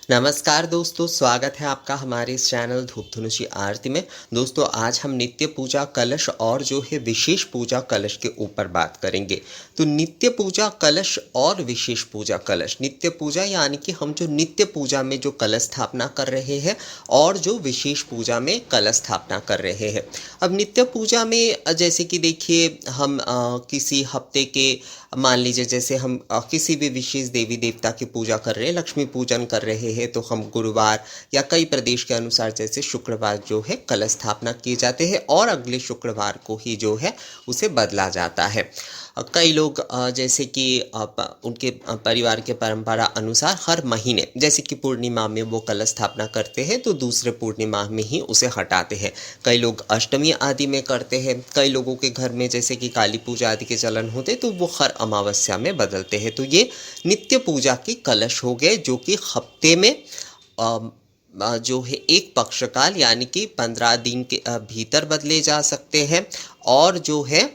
नमस्कार दोस्तों, स्वागत है आपका हमारे इस चैनल धूप धनुषी आरती में। दोस्तों, आज हम नित्य पूजा कलश और जो है विशेष पूजा कलश के ऊपर बात करेंगे। तो नित्य पूजा कलश और विशेष पूजा कलश, नित्य पूजा यानी कि हम जो नित्य पूजा में जो कलश स्थापना कर रहे हैं और जो विशेष पूजा में कलश स्थापना कर रहे हैं। अब नित्य पूजा में जैसे कि देखिए, हम किसी हफ्ते के मान लीजिए, जैसे हम किसी भी विशेष देवी देवता की पूजा कर रहे हैं, लक्ष्मी पूजन कर रहे हैं, तो हम गुरुवार या कई प्रदेश के अनुसार जैसे शुक्रवार जो है कलश स्थापना किए जाते हैं और अगले शुक्रवार को ही जो है उसे बदला जाता है। कई लोग जैसे कि उनके परिवार के परंपरा अनुसार हर महीने जैसे कि पूर्णिमा में वो कलश स्थापना करते हैं, तो दूसरे पूर्णिमा में ही उसे हटाते हैं। कई लोग अष्टमी आदि में करते हैं। कई लोगों के घर में जैसे कि काली पूजा आदि के चलन होते, तो वो हर अमावस्या में बदलते हैं। तो ये नित्य पूजा के कलश हो गए, जो कि हफ्ते में जो है एक पक्षकाल यानी कि 15 दिन के भीतर बदले जा सकते हैं, और जो है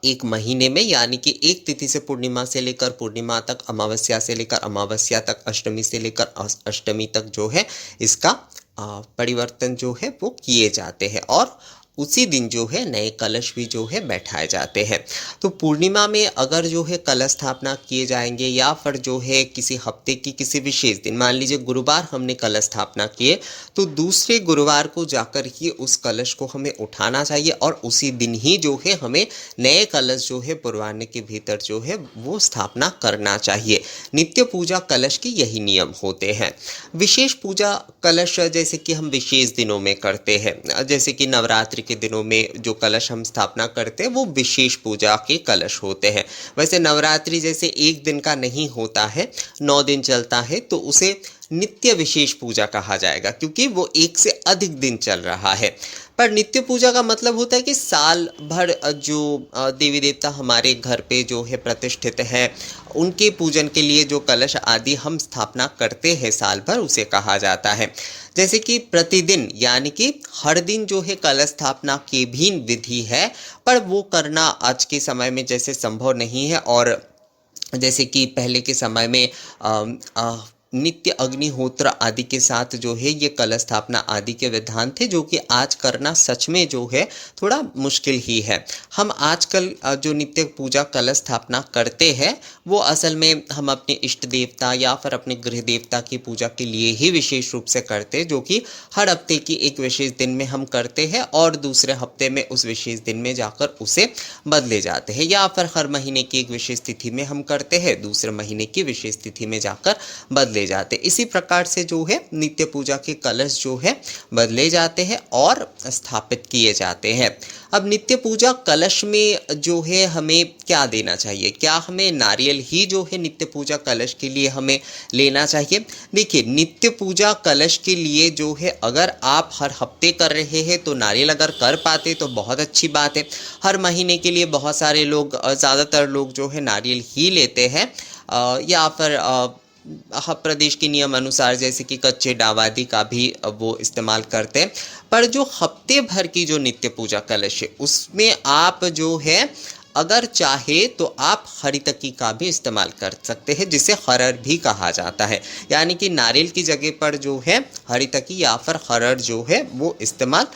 एक महीने में यानी कि एक तिथि से पूर्णिमा से लेकर पूर्णिमा तक, अमावस्या से लेकर अमावस्या तक, अष्टमी से लेकर अष्टमी तक जो है इसका परिवर्तन जो है वो किए जाते हैं, और उसी दिन जो है नए कलश भी जो है बैठाए जाते हैं। तो पूर्णिमा में अगर जो है कलश स्थापना किए जाएंगे, या फिर जो है किसी हफ्ते की किसी विशेष दिन, मान लीजिए गुरुवार हमने कलश स्थापना किए, तो दूसरे गुरुवार को जाकर ही उस कलश को हमें उठाना चाहिए, और उसी दिन ही जो है हमें नए कलश जो है पूर्वाह्न के भीतर जो है वो स्थापना करना चाहिए। नित्य पूजा कलश के यही नियम होते हैं। विशेष पूजा कलश जैसे कि हम विशेष दिनों में करते हैं, जैसे कि नवरात्रि के दिनों में जो कलश हम स्थापना करते हैं वो विशेष पूजा के कलश होते हैं। वैसे नवरात्रि जैसे एक दिन का नहीं होता है, 9 दिन चलता है, तो उसे नित्य विशेष पूजा कहा जाएगा, क्योंकि वो एक से अधिक दिन चल रहा है। पर नित्य पूजा का मतलब होता है कि साल भर जो देवी देवता हमारे घर पे जो है प्रतिष्ठित हैं, उनके पूजन के लिए जो कलश आदि हम स्थापना करते हैं साल भर, उसे कहा जाता है। जैसे कि प्रतिदिन यानी कि हर दिन जो है कलश स्थापना की भी विधि है, पर वो करना आज के समय में जैसे संभव नहीं है। और जैसे कि पहले के समय में नित्य अग्निहोत्र आदि के साथ जो है ये कलश स्थापना आदि के विधान थे, जो कि आज करना सच में जो है थोड़ा मुश्किल ही है। हम आजकल जो नित्य पूजा कलश स्थापना करते हैं वो असल में हम अपने इष्ट देवता या फिर अपने गृह देवता की पूजा के लिए ही विशेष रूप से करते हैं, जो कि हर हफ्ते की एक विशेष दिन में हम करते हैं, और दूसरे हफ्ते में उस विशेष दिन में जाकर उसे बदले जाते हैं, या फिर हर महीने की एक विशेष तिथि में हम करते हैं, दूसरे महीने की विशेष तिथि में जाकर बदले जाते। इसी प्रकार से जो है नित्य पूजा के कलश जो है बदले जाते हैं और स्थापित किए जाते हैं। अब नित्य पूजा कलश में जो है हमें क्या देना चाहिए? क्या हमें नारियल ही जो है नित्य पूजा कलश के लिए हमें लेना चाहिए? देखिए, नित्य पूजा कलश के लिए जो है अगर आप हर हफ्ते कर रहे हैं तो नारियल अगर कर पाते तो बहुत अच्छी बात है। हर महीने के लिए बहुत सारे लोग, ज़्यादातर लोग जो है नारियल ही लेते हैं, या फिर प्रदेश के नियम अनुसार जैसे कि कच्चे डावादी का भी वो इस्तेमाल करते हैं। पर जो हफ्ते भर की जो नित्य पूजा कलश है उसमें आप जो है अगर चाहे तो आप हरितकी का भी इस्तेमाल कर सकते हैं, जिसे हरड़ भी कहा जाता है। यानी कि नारियल की जगह पर जो है हरितकी या फिर हरड़ जो है वो इस्तेमाल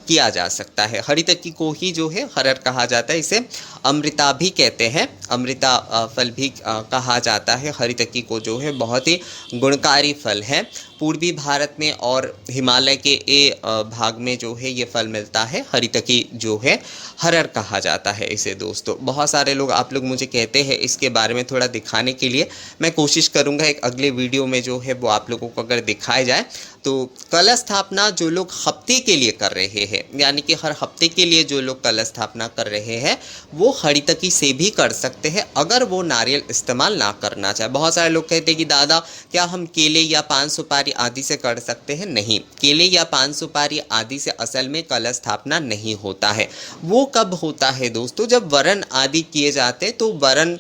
किया जा सकता है। हरितकी को ही जो है हरड़ कहा जाता है। इसे अमृता भी कहते हैं, अमृता फल भी कहा जाता है। हरितकी को जो है बहुत ही गुणकारी फल है। पूर्वी भारत में और हिमालय के भाग में जो है ये फल मिलता है। हरितकी जो है हरड़ कहा जाता है इसे। दोस्तों, बहुत सारे लोग, आप लोग मुझे कहते हैं इसके बारे में थोड़ा दिखाने के लिए। मैं कोशिश करूंगा एक अगले वीडियो में जो है वो आप लोगों को अगर दिखाया जाए। तो कलश स्थापना जो लोग हफ्ते के लिए कर रहे हैं, यानी कि हर हफ्ते के लिए जो लोग कलश स्थापना कर रहे हैं, वो हरितकी से भी कर सकते हैं, अगर वो नारियल इस्तेमाल ना करना चाहे। बहुत सारे लोग कहते हैं कि दादा क्या हम केले या पान सुपारी आदि से कर सकते हैं? नहीं, केले या पान सुपारी आदि से असल में कलश स्थापना नहीं होता है। वो कब होता है दोस्तों? जब वरण आदि किए जाते, तो वरण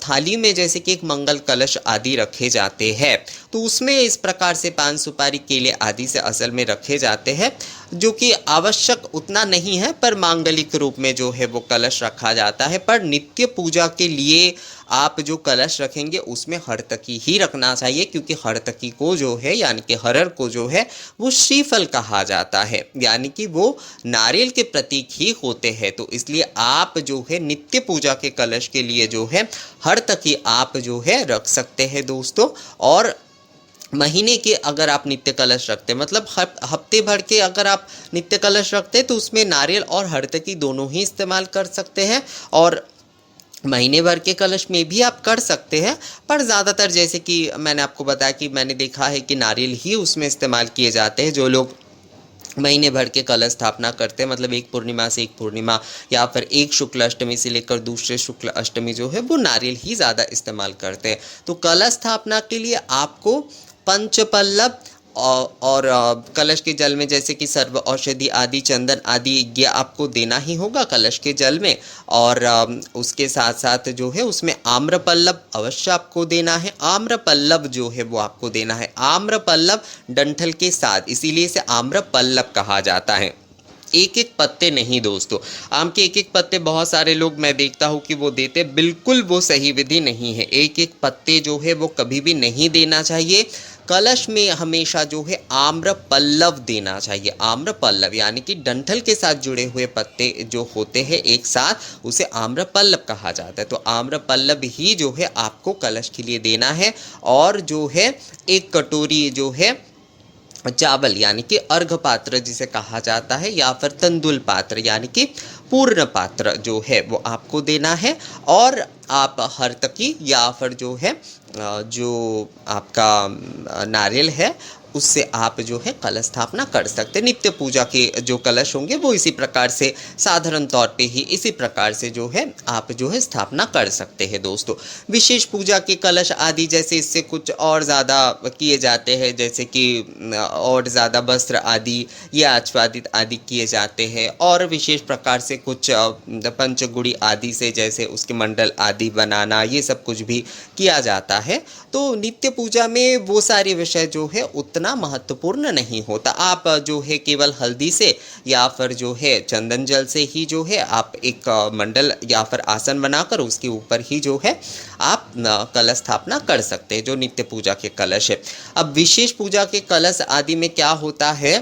थाली में जैसे कि एक मंगल कलश आदि रखे जाते हैं, तो उसमें इस प्रकार से पान सुपारी केले आदि से असल में रखे जाते हैं, जो कि आवश्यक उतना नहीं है, पर मांगलिक रूप में जो है वो कलश रखा जाता है। पर नित्य पूजा के लिए आप जो कलश रखेंगे उसमें हरतकी ही रखना चाहिए, क्योंकि हरतकी को जो है यानी कि हरर को जो है वो श्रीफल कहा जाता है, यानी कि वो नारियल के प्रतीक ही होते हैं। तो इसलिए आप जो है नित्य पूजा के कलश के लिए जो है हरतकी आप जो है रख सकते हैं दोस्तों। और महीने के अगर आप नित्य कलश रखते हैं, मतलब हफ्ते भर के अगर आप नित्य कलश रखते हैं, तो उसमें नारियल और हरतकी दोनों ही इस्तेमाल कर सकते हैं। और महीने भर के कलश में भी आप कर सकते हैं, पर ज़्यादातर जैसे कि मैंने आपको बताया कि मैंने देखा है कि नारियल ही उसमें इस्तेमाल किए जाते हैं। जो लोग महीने भर के कलश स्थापना करते हैं, मतलब एक पूर्णिमा से एक पूर्णिमा या फिर एक शुक्ल अष्टमी से लेकर दूसरे शुक्ल अष्टमी जो है वो नारियल ही ज़्यादा इस्तेमाल करते हैं। तो कलश स्थापना के लिए आपको पंचपल्लव और कलश के जल में जैसे कि सर्व औषधि आदि, चंदन आदि, ये आपको देना ही होगा कलश के जल में। और उसके साथ साथ जो है उसमें आम्रपल्लव अवश्य आपको देना है। आम्रपल्लव जो है वो आपको देना है, आम्रपल्लव डंठल के साथ, इसीलिए इसे आम्रपल्लव कहा जाता है। एक एक पत्ते नहीं दोस्तों, आम के एक एक पत्ते बहुत सारे लोग मैं देखता हूँ कि वो देते, बिल्कुल वो सही विधि नहीं है। एक एक पत्ते जो है वो कभी भी नहीं देना चाहिए। कलश में हमेशा जो है आम्रपल्लव देना चाहिए। आम्रपल्लव यानी कि डंठल के साथ जुड़े हुए पत्ते जो होते हैं एक साथ, उसे आम्रपल्लव कहा जाता है। तो आम्रपल्लव ही जो है आपको कलश के लिए देना है। और जो है एक कटोरी जो है चावल यानी कि अर्घ पात्र जिसे कहा जाता है, या फिर तंदुल पात्र यानी कि पूर्ण पात्र जो है वो आपको देना है। और आप हरतकी या फिर जो है जो आपका नारियल है उससे आप जो है कलश स्थापना कर सकते हैं। नित्य पूजा के जो कलश होंगे वो इसी प्रकार से, साधारण तौर पे ही इसी प्रकार से जो है आप जो है स्थापना कर सकते हैं दोस्तों। विशेष पूजा के कलश आदि जैसे इससे कुछ और ज़्यादा किए जाते हैं, जैसे कि और ज़्यादा वस्त्र आदि या आच्छादित आदि किए जाते हैं। और विशेष प्रकार से कुछ पंचगुड़ी आदि से जैसे उसके मंडल आदि बनाना, ये सब कुछ भी किया जाता है। तो नित्य पूजा में वो सारे विषय जो है उतना महत्वपूर्ण नहीं होता। आप जो है केवल हल्दी से या फिर जो है चंदन जल से ही जो है आप एक मंडल या फिर आसन बनाकर उसके ऊपर ही जो है आप कलश स्थापना कर सकते हैं, जो नित्य पूजा के कलश है। अब विशेष पूजा के कलश आदि में क्या होता है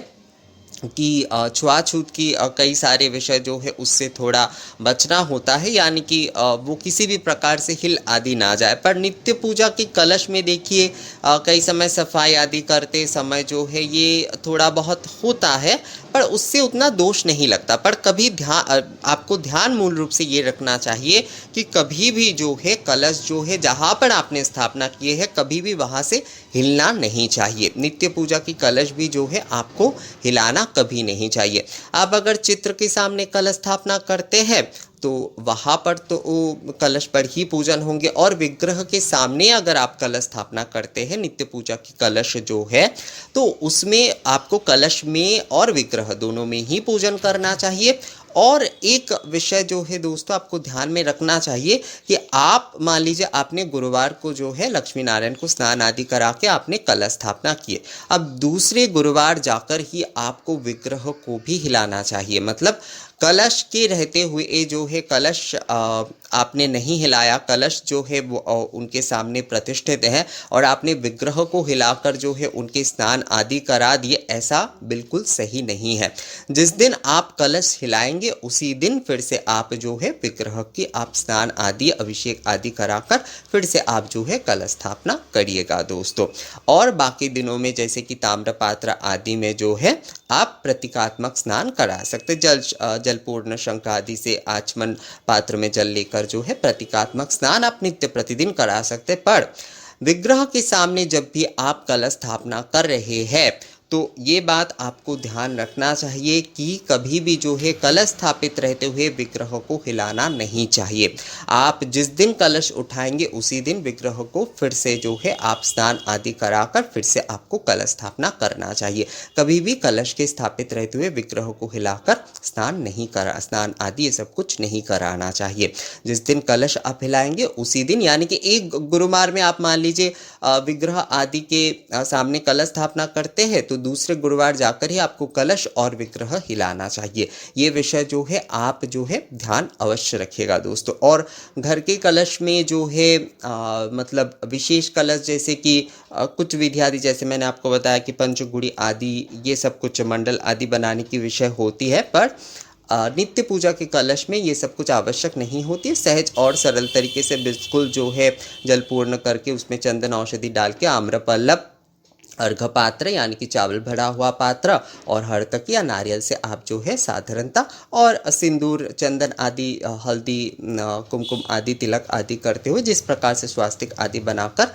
कि छुआछूत की कई सारे विषय जो है उससे थोड़ा बचना होता है, यानी कि वो किसी भी प्रकार से हिल आदि ना जाए। पर नित्य पूजा के कलश में देखिए कई समय सफाई आदि करते समय जो है ये थोड़ा बहुत होता है, पर उससे उतना दोष नहीं लगता। पर कभी आपको ध्यान मूल रूप से ये रखना चाहिए कि कभी भी जो है कलश जो है जहाँ पर आपने स्थापना की है कभी भी वहाँ से हिलना नहीं चाहिए। नित्य पूजा की कलश भी जो है आपको हिलाना कभी नहीं चाहिए। आप अगर चित्र के सामने कलश स्थापना करते हैं तो वहाँ पर तो वो कलश पर ही पूजन होंगे, और विग्रह के सामने अगर आप कलश स्थापना करते हैं नित्य पूजा की कलश जो है, तो उसमें आपको कलश में और विग्रह दोनों में ही पूजन करना चाहिए। और एक विषय जो है दोस्तों आपको ध्यान में रखना चाहिए कि आप मान लीजिए आपने गुरुवार को जो है लक्ष्मी नारायण को स्नान आदि करा के आपने कलश स्थापना की, अब दूसरे गुरुवार जाकर ही आपको विग्रह को भी हिलाना चाहिए। मतलब कलश के रहते हुए जो है कलश आपने नहीं हिलाया, कलश जो है वो उनके सामने प्रतिष्ठित है और आपने विग्रह को हिलाकर जो है उनके स्नान आदि करा दिए, ऐसा बिल्कुल सही नहीं है। जिस दिन आप कलश हिलाएंगे उसी दिन फिर से आप जो है विग्रह की आप स्नान आदि अभिषेक आदि कराकर फिर से आप जो है कलश स्थापना करिएगा दोस्तों। और बाकी दिनों में जैसे कि ताम्रपात्र आदि में जो है आप प्रतीकात्मक स्नान करा सकते, जलपूर्ण शंख आदि से आचमन पात्र में जल लेकर जो है प्रतीकात्मक स्नान आप नित्य प्रतिदिन करा सकते। पर विग्रह के सामने जब भी आप कलश स्थापना कर रहे हैं तो ये बात आपको ध्यान रखना चाहिए कि कभी भी जो है कलश स्थापित रहते हुए विग्रह को हिलाना नहीं चाहिए। आप जिस दिन कलश उठाएंगे उसी दिन विग्रह को फिर से जो है आप स्नान आदि कराकर फिर से आपको कलश स्थापना करना चाहिए। कभी भी कलश के स्थापित रहते हुए विग्रह को हिलाकर स्नान आदि ये सब कुछ नहीं कराना चाहिए। जिस दिन कलश आप हिलाएंगे उसी दिन, यानी कि एक गुरुवार में आप मान लीजिए विग्रह आदि के सामने कलश स्थापना करते हैं तो दूसरे गुरुवार जाकर ही आपको कलश और विग्रह हिलाना चाहिए। ये विषय जो है आप जो है ध्यान अवश्य रखिएगा दोस्तों। और घर के कलश में जो है मतलब विशेष कलश जैसे कि कुछ विधि आदि, जैसे मैंने आपको बताया कि पंचगुड़ी आदि, ये सब कुछ मंडल आदि बनाने की विषय होती है, पर नित्य पूजा के कलश में ये सब कुछ आवश्यक नहीं होती। सहज और सरल तरीके से बिल्कुल जो है जल पूर्ण करके उसमें चंदन औषधि डाल के आम्रपल्लव, अर्घ पात्र यानी कि चावल भरा हुआ पात्र और हरतक या नारियल से आप जो है साधारणता और सिंदूर, चंदन आदि, हल्दी, कुमकुम आदि, तिलक आदि करते हुए जिस प्रकार से स्वास्तिक आदि बनाकर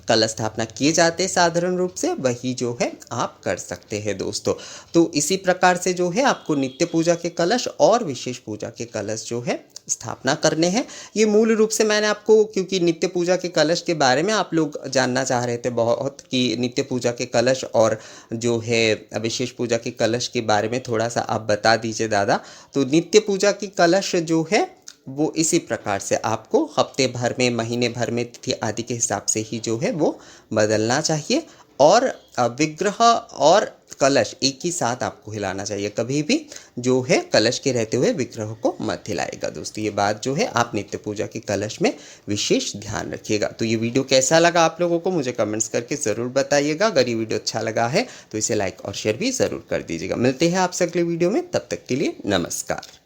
कलश स्थापना किए जाते हैं साधारण रूप से, वही जो है आप कर सकते हैं दोस्तों। तो इसी प्रकार से जो है आपको नित्य पूजा के कलश और विशेष पूजा के कलश जो है स्थापना करने हैं। ये मूल रूप से मैंने आपको, क्योंकि नित्य पूजा के कलश के बारे में आप लोग जानना चाह रहे थे बहुत कि नित्य पूजा के कलश और जो है विशेष पूजा के कलश के बारे में थोड़ा सा आप बता दीजिए दादा। तो नित्य पूजा की कलश जो है वो इसी प्रकार से आपको हफ्ते भर में, महीने भर में, तिथि आदि के हिसाब से ही जो है वो बदलना चाहिए। और विग्रह और कलश एक ही साथ आपको हिलाना चाहिए, कभी भी जो है कलश के रहते हुए विग्रह को मत हिलाएगा दोस्तों। ये बात जो है आप नित्य पूजा के कलश में विशेष ध्यान रखिएगा। तो ये वीडियो कैसा लगा आप लोगों को मुझे कमेंट्स करके ज़रूर बताइएगा। अगर ये वीडियो अच्छा लगा है तो इसे लाइक और शेयर भी ज़रूर कर दीजिएगा। मिलते हैं आपसे अगले वीडियो में, तब तक के लिए नमस्कार।